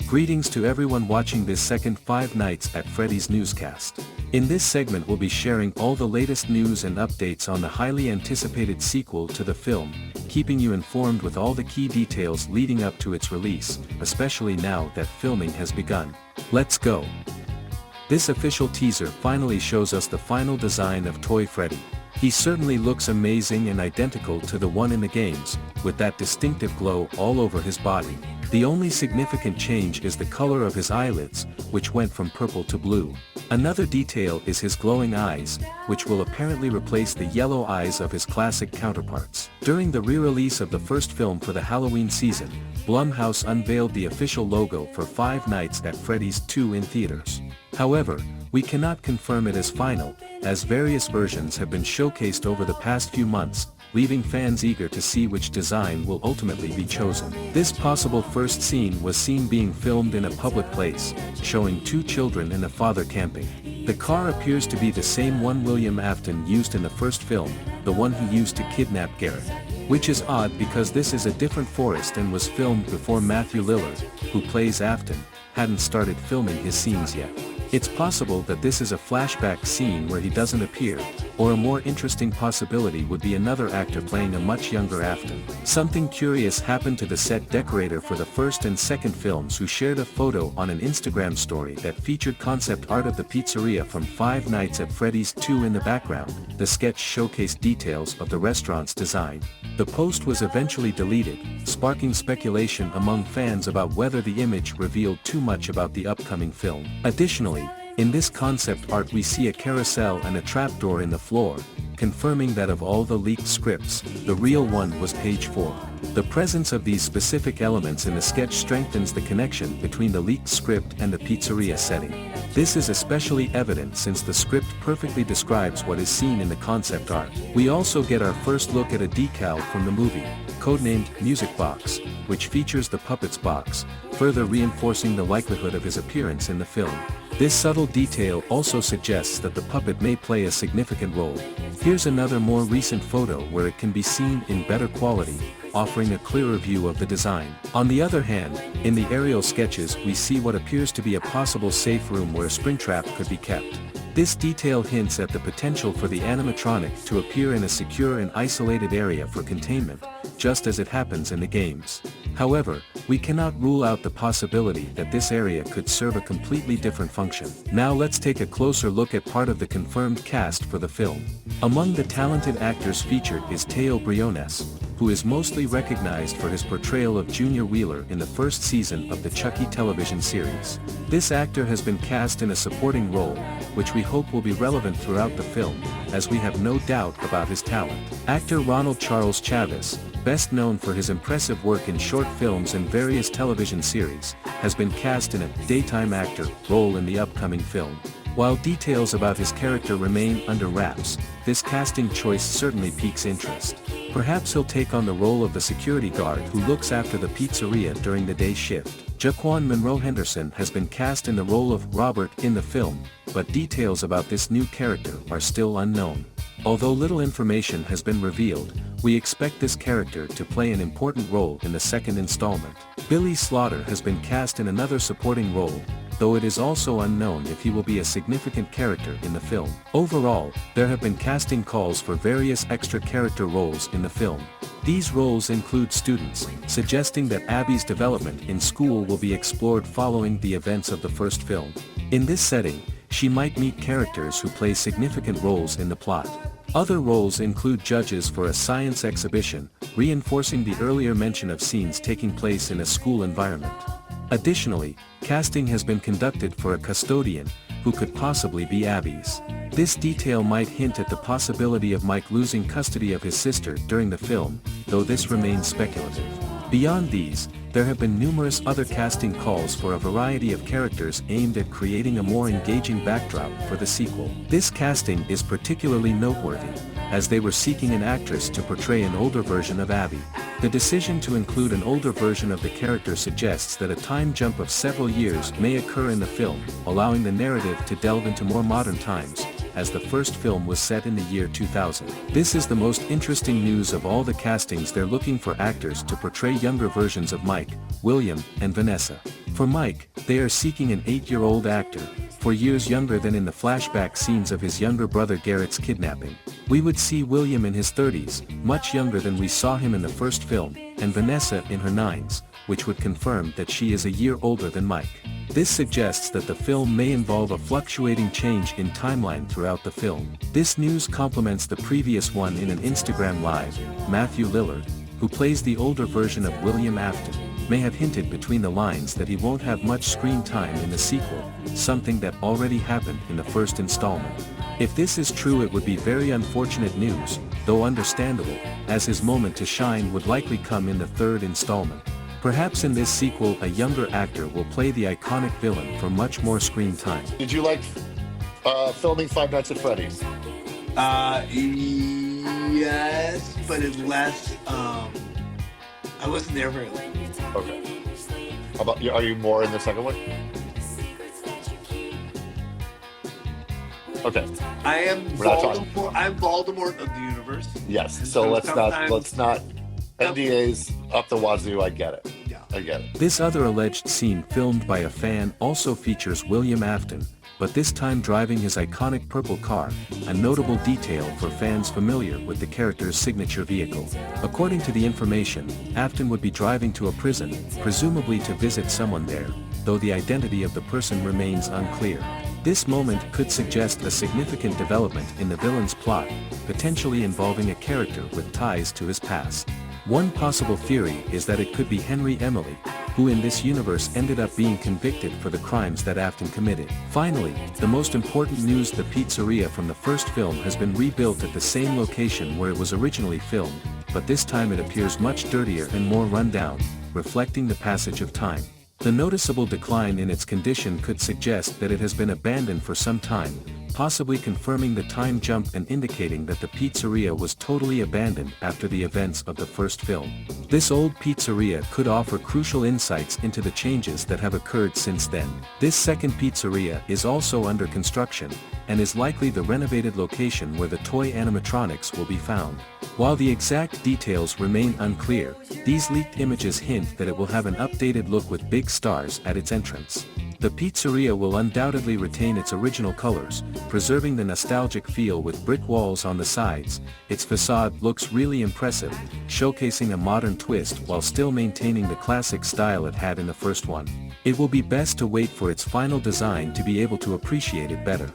Greetings to everyone watching this second Five Nights at Freddy's newscast. In this segment we'll be sharing all the latest news and updates on the highly anticipated sequel to the film, keeping you informed with all the key details leading up to its release, especially now that filming has begun. Let's go! This official teaser finally shows us the final design of Toy Freddy. He certainly looks amazing and identical to the one in the games, with that distinctive glow all over his body. The only significant change is the color of his eyelids, which went from purple to blue. Another detail is his glowing eyes, which will apparently replace the yellow eyes of his classic counterparts. During the re-release of the first film for the Halloween season, Blumhouse unveiled the official logo for Five Nights at Freddy's 2 in theaters. However, we cannot confirm it as final, as various versions have been showcased over the past few months, leaving fans eager to see which design will ultimately be chosen. This possible first scene was seen being filmed in a public place, showing two children and a father camping. The car appears to be the same one William Afton used in the first film, the one he used to kidnap Garrett. Which is odd because this is a different forest and was filmed before Matthew Lillard, who plays Afton, hadn't started filming his scenes yet. It's possible that this is a flashback scene where he doesn't appear, or a more interesting possibility would be another actor playing a much younger Afton. Something curious happened to the set decorator for the first and second films, who shared a photo on an Instagram story that featured concept art of the pizzeria from Five Nights at Freddy's 2 in the background. The sketch showcased details of the restaurant's design. The post was eventually deleted, sparking speculation among fans about whether the image revealed too much about the upcoming film. Additionally, in this concept art we see a carousel and a trapdoor in the floor, confirming that of all the leaked scripts, the real one was page 4. The presence of these specific elements in the sketch strengthens the connection between the leaked script and the pizzeria setting. This is especially evident since the script perfectly describes what is seen in the concept art. We also get our first look at a decal from the movie, codenamed Music Box, which features the puppet's box, further reinforcing the likelihood of his appearance in the film. This subtle detail also suggests that the puppet may play a significant role. Here's another more recent photo where it can be seen in better quality, offering a clearer view of the design. On the other hand, in the aerial sketches we see what appears to be a possible safe room where a Springtrap could be kept. This detail hints at the potential for the animatronic to appear in a secure and isolated area for containment, just as it happens in the games. However, we cannot rule out the possibility that this area could serve a completely different function. Now let's take a closer look at part of the confirmed cast for the film. Among the talented actors featured is Teo Briones, who is mostly recognized for his portrayal of Junior Wheeler in the first season of the Chucky television series. This actor has been cast in a supporting role, which we hope will be relevant throughout the film, as we have no doubt about his talent. Actor Ronald Charles Chavez, best known for his impressive work in short films and various television series, has been cast in a daytime actor role in the upcoming film. While details about his character remain under wraps, this casting choice certainly piques interest. Perhaps he'll take on the role of the security guard who looks after the pizzeria during the day shift. Jaquan Monroe Henderson has been cast in the role of Robert in the film, but details about this new character are still unknown. Although little information has been revealed, we expect this character to play an important role in the second installment. Billy Slaughter has been cast in another supporting role, though it is also unknown if he will be a significant character in the film. Overall, there have been casting calls for various extra character roles in the film. These roles include students, suggesting that Abby's development in school will be explored following the events of the first film. In this setting, she might meet characters who play significant roles in the plot. Other roles include judges for a science exhibition, reinforcing the earlier mention of scenes taking place in a school environment. Additionally, casting has been conducted for a custodian, who could possibly be Abby's. This detail might hint at the possibility of Mike losing custody of his sister during the film, though this remains speculative. Beyond these, there have been numerous other casting calls for a variety of characters aimed at creating a more engaging backdrop for the sequel. This casting is particularly noteworthy, as they were seeking an actress to portray an older version of Abby. The decision to include an older version of the character suggests that a time jump of several years may occur in the film, allowing the narrative to delve into more modern times, as the first film was set in the year 2000. This is the most interesting news of all the castings. They're looking for actors to portray younger versions of Mike, William, and Vanessa. For Mike, they are seeking an 8-year-old actor, 4 years younger than in the flashback scenes of his younger brother Garrett's kidnapping. We would see William in his 30s, much younger than we saw him in the first film, and Vanessa in her 9s, which would confirm that she is a year older than Mike. This suggests that the film may involve a fluctuating change in timeline throughout the film. This news complements the previous one in an Instagram Live. Matthew Lillard, who plays the older version of William Afton, may have hinted between the lines that he won't have much screen time in the sequel, something that already happened in the first installment. If this is true, it would be very unfortunate news, though understandable, as his moment to shine would likely come in the third installment. Perhaps in this sequel a younger actor will play the iconic villain for much more screen time. Did you like filming Five Nights at Freddy's? Yes, but it's less, I wasn't there very long. Okay. How about you? Are you more in the second one? Okay. I am Voldemort. I'm Voldemort of the universe. Yes. And So let's not NDAs up the wazoo. I get it. Yeah. I get it. This other alleged scene filmed by a fan also features William Afton, but this time driving his iconic purple car, a notable detail for fans familiar with the character's signature vehicle. According to the information, Afton would be driving to a prison, presumably to visit someone there, though the identity of the person remains unclear. This moment could suggest a significant development in the villain's plot, potentially involving a character with ties to his past. One possible theory is that it could be Henry Emily, who in this universe ended up being convicted for the crimes that Afton committed. Finally, the most important news: the pizzeria from the first film has been rebuilt at the same location where it was originally filmed, but this time it appears much dirtier and more run down, reflecting the passage of time. The noticeable decline in its condition could suggest that it has been abandoned for some time, possibly confirming the time jump and indicating that the pizzeria was totally abandoned after the events of the first film. This old pizzeria could offer crucial insights into the changes that have occurred since then. This second pizzeria is also under construction, and is likely the renovated location where the toy animatronics will be found. While the exact details remain unclear, these leaked images hint that it will have an updated look with big stars at its entrance. The pizzeria will undoubtedly retain its original colors, preserving the nostalgic feel with brick walls on the sides. Its facade looks really impressive, showcasing a modern twist while still maintaining the classic style it had in the first one. It will be best to wait for its final design to be able to appreciate it better.